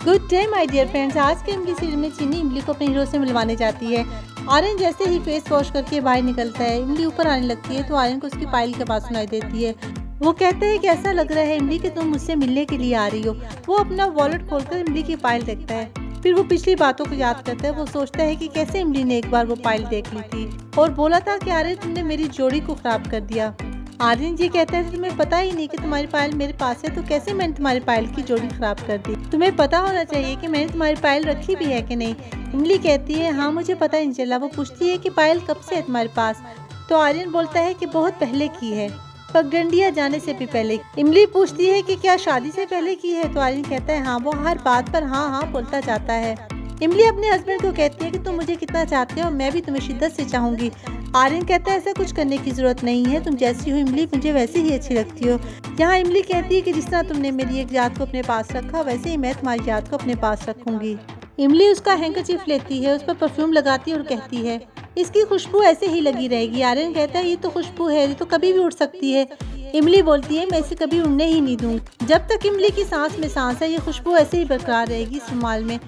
Good day my dear friends. आज के इमली सीरियल में चीनी इमली को अपने हीरो से मिलवाने जाती है। आर्यन जैसे ही फेस वॉश करके बाहर निकलता है, इमली ऊपर आने लगती है तो आर्यन को उसकी पायल की आवाज़ सुनाई देती है। वो कहता है कि ऐसा लग रहा है इमली कि तुम मुझसे मिलने के लिए आ रही हो। वो अपना वॉलेट खोलकर इमली की पायल देखता है, फिर वो पिछली बातों को याद करता है। वो सोचता है कि कैसे इमली ने एक बार वो पायल देख ली थी और बोला था कि आर्यन तुमने मेरी जोड़ी को खराब कर दिया। आर्यन जी कहता है तुम्हें पता ही नहीं कि तुम्हारी पायल मेरे पास है, तो कैसे मैंने तुम्हारी पायल की जोड़ी खराब कर दी। तुम्हें पता होना चाहिए कि मैंने तुम्हारी पायल रखी भी है कि नहीं। इमली कहती है हाँ मुझे पता है इंशाल्लाह। वो पूछती है कि पायल कब से है तुम्हारे पास, तो आर्यन बोलता है कि बहुत पहले की है, पगडंडिया जाने से भी पहले। इमली पूछती है कि क्या शादी से पहले की है, तो आर्यन कहता है हाँ। वो हर बात पर हाँ हाँ बोलता जाता है। इमली अपने हस्बैंड को कहती है कि तुम मुझे कितना चाहते हो और मैं भी तुम्हें शिद्दत से चाहूंगी। आर्यन कहता है ऐसा कुछ करने की जरूरत नहीं है, तुम जैसी हो इमली मुझे वैसे ही अच्छी लगती हो। यहाँ इमली कहती है कि जिस तरह तुमने मेरी एक याद को अपने पास रखा वैसे ही मैं तुम्हारी याद को अपने पास रखूंगी। इमली उसका हैंकरचीफ लेती है, उस पर परफ्यूम लगाती है और कहती है इसकी खुशबू ऐसे ही लगी रहेगी। आर्यन कहता है ये तो खुशबू है, ये तो कभी भी उड़ सकती है। इमली बोलती है मैं इसे कभी उड़ने ही नहीं दूंगी। जब तक इमली की सांस में सांस है ये खुशबू ऐसे ही बरकरार रहेगी इस रुमाल में।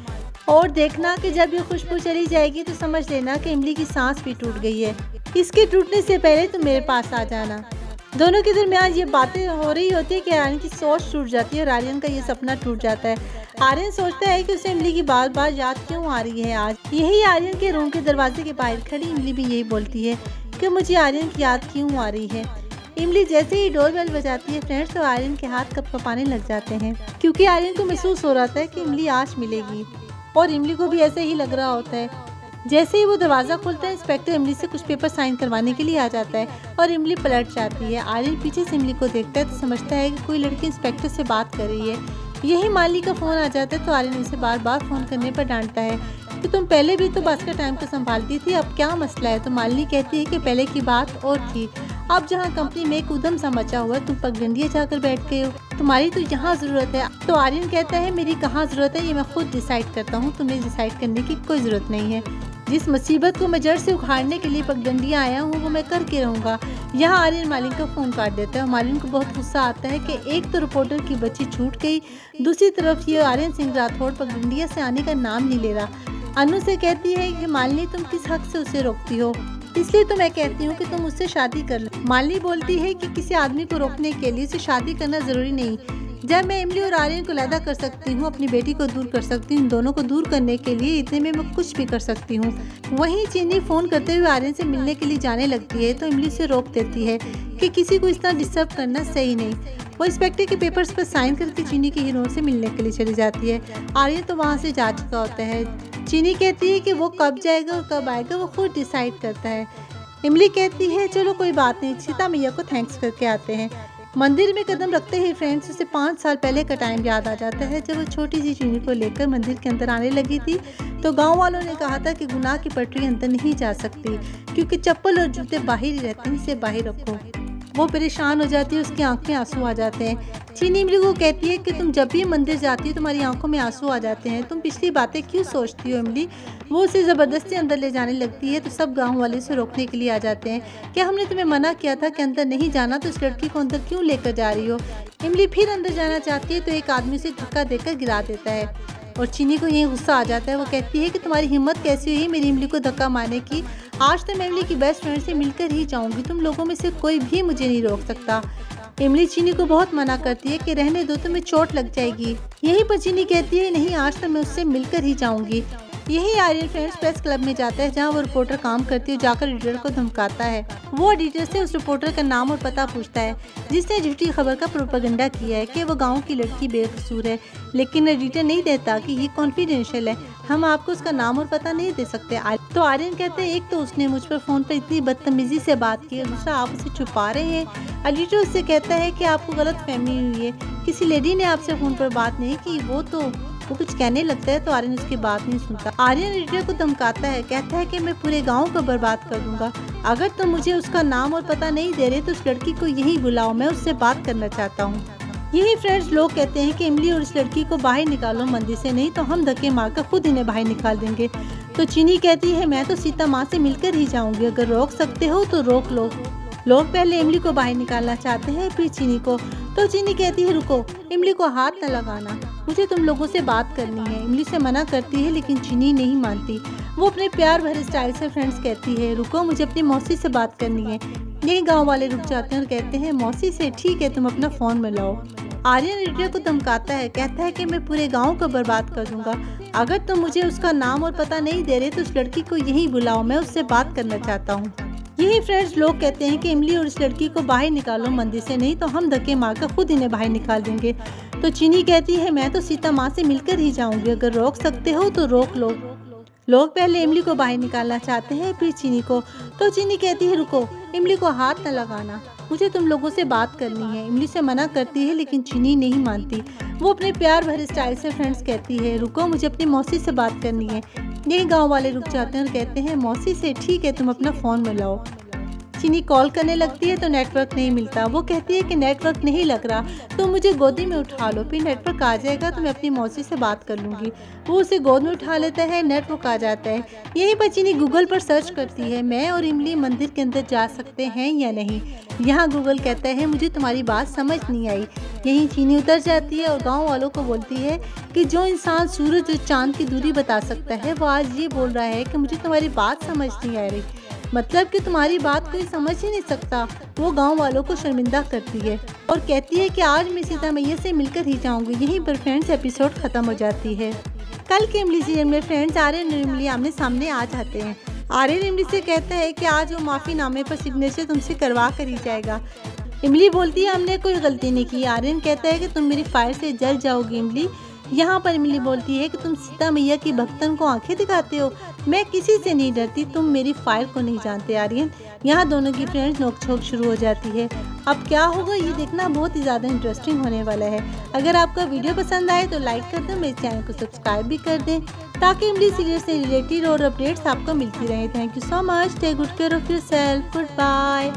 और देखना कि जब ये खुशबू चली जाएगी तो समझ लेना कि इमली की सांस भी टूट गई है। इसके टूटने से पहले तुम मेरे पास आ जाना। दोनों के दरमियान ये बातें हो रही होती है कि आर्यन की सोच टूट जाती है और आर्यन का ये सपना टूट जाता है। आर्यन सोचता है कि उसे इमली की बार बार याद क्यों आ रही है। आज यही आर्यन के रूम के दरवाजे के बाहर खड़ी इमली भी यही बोलती है कि मुझे आर्यन की याद क्यों आ रही है। इमली जैसे ही डोरबेल बजाती है फ्रेंड्स, तो आर्यन के हाथ कँपाने लग जाते हैं, क्योंकि आर्यन को महसूस हो रहा था कि इमली आज मिलेगी और इमली को भी ऐसे ही लग रहा होता है। जैसे ही वो दरवाज़ा खोलता है इंस्पेक्टर इमली से कुछ पेपर साइन करवाने के लिए आ जाता है और इमली पलट जाती है। आर्यन पीछे से इमली को देखता है तो समझता है कि कोई लड़की इंस्पेक्टर से बात कर रही है। यही माली का फ़ोन आ जाता है तो आर्यन उसे बार बार फ़ोन करने पर डांटता है कि तुम पहले भी तो बस का टाइम को संभालती थी, अब क्या मसला है। तो मालिनी कहती है कि पहले की बात और थी, अब जहाँ कंपनी में एक उधम सा मचा हुआ है तुम पगडंडिया जाकर बैठ गए हो, तुम्हारी तो यहाँ ज़रूरत है। तो आर्यन कहता है मेरी कहाँ ज़रूरत है, ये मैं खुद डिसाइड करता हूँ, तुम्हें डिसाइड करने की कोई ज़रूरत नहीं है। जिस मुसीबत को मैं जड़ से उखाड़ने के लिए पगडंडिया आया हूँ वो मैं करके रहूँगा। यहाँ आर्यन मालिन का फ़ोन काट देता है और मालिन को बहुत गुस्सा आता है कि एक तो रिपोर्टर की बच्ची छूट गई, दूसरी तरफ ये आर्यन सिंह राठौड़ पगडंडिया से आने का नाम नहीं ले रहा। अनु से कहती है कि मालिनी तुम किस हक से उसे रोकती हो, इसलिए तो मैं कहती हूँ कि तुम उससे शादी कर लो। मालिनी बोलती है कि किसी आदमी को रोकने के लिए उसे शादी करना ज़रूरी नहीं। जब मैं इमली और आर्यन को अलहदा कर सकती हूँ, अपनी बेटी को दूर कर सकती हूँ, दोनों को दूर करने के लिए इतने में मैं कुछ भी कर सकती हूँ। वहीं चीनी फ़ोन करते हुए आर्यन से मिलने के लिए जाने लगती है तो इमली से रोक देती है कि किसी को इस तरह डिस्टर्ब करना सही नहीं। वो इंस्पेक्टर के पेपर्स पर साइन करके चीनी के हीरो से मिलने के लिए चली जाती है। आर्यन तो वहाँ से जा चुका होता है। चीनी कहती है कि वो कब जाएगा और कब आएगा वो खुद डिसाइड करता है। इमली कहती है चलो कोई बात नहीं, सीता मैया को थैंक्स करके आते हैं। मंदिर में कदम रखते ही फ्रेंड्स उसे 5 साल पहले का टाइम याद आ जाता है, जब वो छोटी सी चीनी को लेकर मंदिर के अंदर आने लगी थी तो गांव वालों ने कहा था कि गुनाह की पटरी अंदर नहीं जा सकती क्योंकि चप्पल और जूते बाहर ही रहते हैं, इसे बाहर रखो। वो परेशान हो जाती है, उसकी आंख में आंसू आ जाते हैं। चीनी इमली को कहती है कि तुम जब भी मंदिर जाती हो तुम्हारी आंखों में आंसू आ जाते हैं, तुम पिछली बातें क्यों सोचती हो इमली। वो उसे ज़बरदस्ती अंदर ले जाने लगती है तो सब गांव वाले उसे रोकने के लिए आ जाते हैं। क्या हमने तुम्हें मना किया था कि अंदर नहीं जाना, तो इस लड़की को अंदर क्यों लेकर जा रही हो। इमली फिर अंदर जाना चाहती है तो एक आदमी उसे धक्का देकर गिरा देता है और चीनी को यही गुस्सा आ जाता है। वो कहती है कि तुम्हारी हिम्मत कैसी हुई मेरी इमली को धक्का मारने की, आज तो मैं इमली की बेस्ट फ्रेंड से मिलकर ही जाऊंगी, तुम लोगों में से कोई भी मुझे नहीं रोक सकता। इमली चीनी को बहुत मना करती है कि रहने दो, तुम्हें चोट लग जाएगी। यहीं पर चीनी कहती है नहीं आज तो मैं उससे मिलकर ही जाऊंगी। यही आर्यन फ्रेंड्स प्रेस क्लब में जाता है जहां वो रिपोर्टर काम करती है, जाकर एडिटर को धमकाता है। वो एडिटर से उस रिपोर्टर का नाम और पता पूछता है जिसने झूठी खबर का प्रोपेगेंडा किया है कि वो गांव की लड़की बेकसूर है, लेकिन एडिटर नहीं देता कि ये कॉन्फिडेंशियल है, हम आपको उसका नाम और पता नहीं दे सकते। तो आर्यन कहते हैं एक तो उसने मुझ पर फ़ोन पर इतनी बदतमीजी से बात की, दूसरा आप उसे छुपा रहे हैं। एडिटर उससे कहता है कि आपको गलत फहमी हुई है, किसी लेडी ने आपसे फ़ोन पर बात नहीं की, वो कुछ कहने लगता है तो आर्यन उसकी बात नहीं सुनता। आर्यन एडिटर को धमकाता है, कहता है कि मैं पूरे गांव को बर्बाद कर दूंगा, अगर तुम मुझे उसका नाम और पता नहीं दे रहे तो उस लड़की को यहीं बुलाओ, मैं उससे बात करना चाहता हूँ। यही फ्रेंड्स लोग कहते हैं कि इमली और इस लड़की को बाहर निकालो मंदिर से, नहीं तो हम धक्के मारकर खुद इन्हें बाहर निकाल देंगे। तो चीनी कहती है मैं तो सीता माँ से मिलकर ही जाऊंगी, अगर रोक सकते हो तो रोक लो। लोग पहले इमली को बाहर निकालना चाहते हैं, फिर चीनी को। तो चीनी कहती है रुको, इमली को हाथ न लगाना, मुझे तुम लोगों से बात करनी है। इमली से मना करती है लेकिन चीनी नहीं मानती। वो अपने प्यार भरे स्टाइल से फ्रेंड्स कहती है रुको, मुझे अपनी मौसी से बात करनी है। यही गांव वाले रुक जाते हैं और कहते हैं मौसी से, ठीक है तुम अपना फ़ोन मिलाओ। आर्यन रिटिया को धमकाता है, कहता है कि मैं पूरे गांव को बर्बाद कर दूंगा। अगर तुम मुझे उसका नाम और पता नहीं दे रहे तो उस लड़की को यहीं बुलाओ, मैं उससे बात करना चाहता हूँ। यही फ्रेंड्स लोग कहते हैं कि इमली और इस लड़की को बाहर निकालो मंदिर से, नहीं तो हम धक्के मारकर खुद इन्हें बाहर निकाल देंगे। तो चीनी कहती है मैं तो सीता माँ से मिलकर ही जाऊंगी, अगर रोक सकते हो तो रोक लो। लोग पहले इमली को बाहर निकालना चाहते हैं, फिर चीनी को। तो चीनी कहती है रुको, इमली को हाथ न लगाना, मुझे तुम लोगों से बात करनी है। इमली से मना करती है लेकिन चीनी नहीं मानती। वो अपने प्यार भरे स्टाइल से फ्रेंड्स कहती है रुको, मुझे अपनी मौसी से बात करनी है। यही गांव वाले रुक जाते हैं और कहते हैं मौसी से, ठीक है तुम अपना फ़ोन मिलाओ। चीनी कॉल करने लगती है तो नेटवर्क नहीं मिलता। वो कहती है कि नेटवर्क नहीं लग रहा तो मुझे गोदी में उठा लो, फिर नेटवर्क आ जाएगा तो मैं अपनी मौसी से बात कर लूँगी। वो उसे गोद में उठा लेता है, नेटवर्क आ जाता है। यहीं पर चीनी गूगल पर सर्च करती है मैं और इमली मंदिर के अंदर जा सकते हैं या नहीं। यहाँ गूगल कहता है मुझे तुम्हारी बात समझ नहीं आई। यहीं चीनी उतर जाती है और गाँव वालों को बोलती है कि जो इंसान सूरज और चाँद की दूरी बता सकता है वो आज ये बोल रहा है कि मुझे तुम्हारी बात समझ नहीं आ रही, मतलब कि तुम्हारी बात कोई समझ ही नहीं सकता। वो गांव वालों को शर्मिंदा करती है और कहती है कि आज मैं सीता मैया से मिलकर ही जाऊंगी। यहीं पर फ्रेंड्स एपिसोड खत्म हो जाती है। कल के इमली सीरियल में फ्रेंड्स आर्यन और इमली आमने सामने आ जाते हैं। आर्यन इमली से कहता है कि आज वो माफ़ीनामे पर सिग्नेचर तुमसे करवा कर ही जाएगा। इमली बोलती है हमने कोई गलती नहीं की। आर्यन कहता है कि तुम मेरी फायर से जल जाओगी इमली। यहाँ पर इमली बोलती है कि तुम सीता मैया की भक्तन को आंखें दिखाते हो, मैं किसी से नहीं डरती, तुम मेरी फायर को नहीं जानते आर्यन। यहाँ दोनों की फ्रेंड्स नोकझोंक शुरू हो जाती है। अब क्या होगा ये देखना बहुत ही ज़्यादा इंटरेस्टिंग होने वाला है। अगर आपका वीडियो पसंद आए तो लाइक कर दें, मेरे चैनल को सब्सक्राइब भी कर दें ताकि इमली सीरियल से रिलेटेड और अपडेट्स आपको मिलती रहे। Thank you so much, take good care of yourself, good bye.